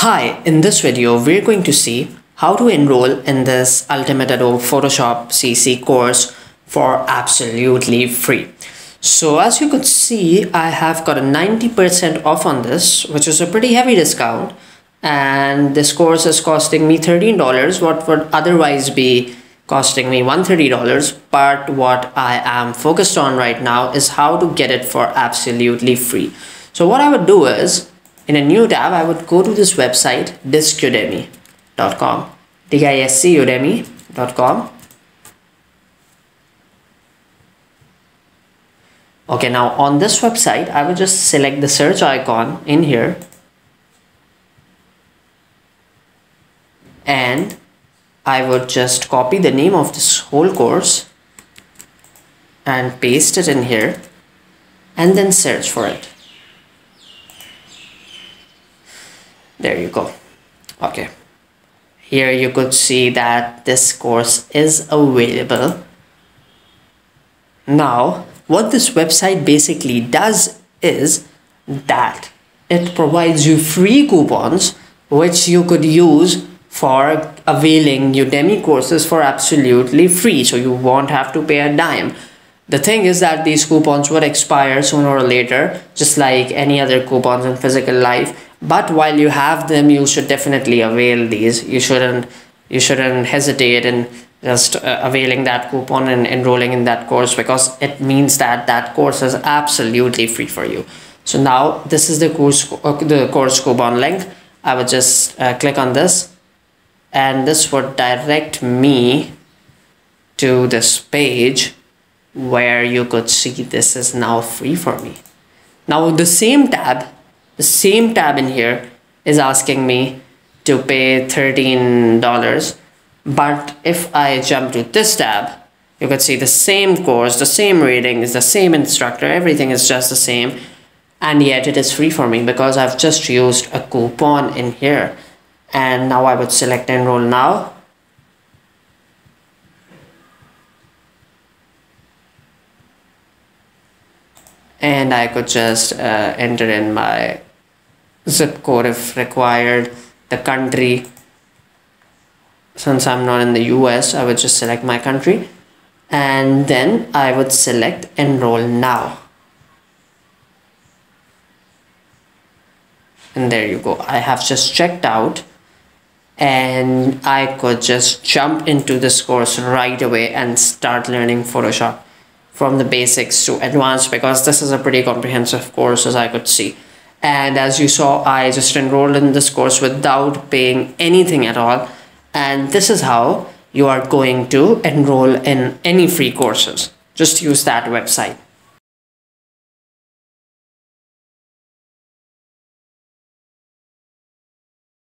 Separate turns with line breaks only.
Hi, in this video we're going to see how to enroll in this Ultimate Adobe Photoshop CC course for absolutely free. So as you could see, I have got a 90% off on this, which is a pretty heavy discount, and this course is costing me $13, what would otherwise be costing me $130. But what I am focused on right now is how to get it for absolutely free. So what I would do is, in a new tab, I would go to this website, discudemy.com, discudemy.com. Okay, now on this website, I would just select the search icon in here, and I would just copy the name of this whole course and paste it in here, and then search for it. There you go. Okay, here you could see that this course is available. Now what this website basically does is that it provides you free coupons which you could use for availing Udemy courses for absolutely free, so you won't have to pay a dime. The thing is that these coupons would expire sooner or later, just like any other coupons in physical life. But while you have them, you should definitely avail these. You shouldn't hesitate in just availing that coupon and enrolling in that course, because it means that that course is absolutely free for you. So now this is the course coupon link. I would just click on this, and this would direct me to this page where you could see this is now free for me. Now the same tab in here is asking me to pay $13, but if I jump to this tab, you could see the same course, the same ratings, the same instructor, everything is just the same, and yet it is free for me because I've just used a coupon in here. And now I would select enroll now, and I could just enter in my zip code if required, the country. Since I'm not in the US, I would just select my country, and then I would select enroll now, and there you go. I have just checked out, and I could just jump into this course right away and start learning Photoshop from the basics to advanced, because this is a pretty comprehensive course, as I could see. And as you saw, I just enrolled in this course without paying anything at all. And this is how you are going to enroll in any free courses. Just use that website.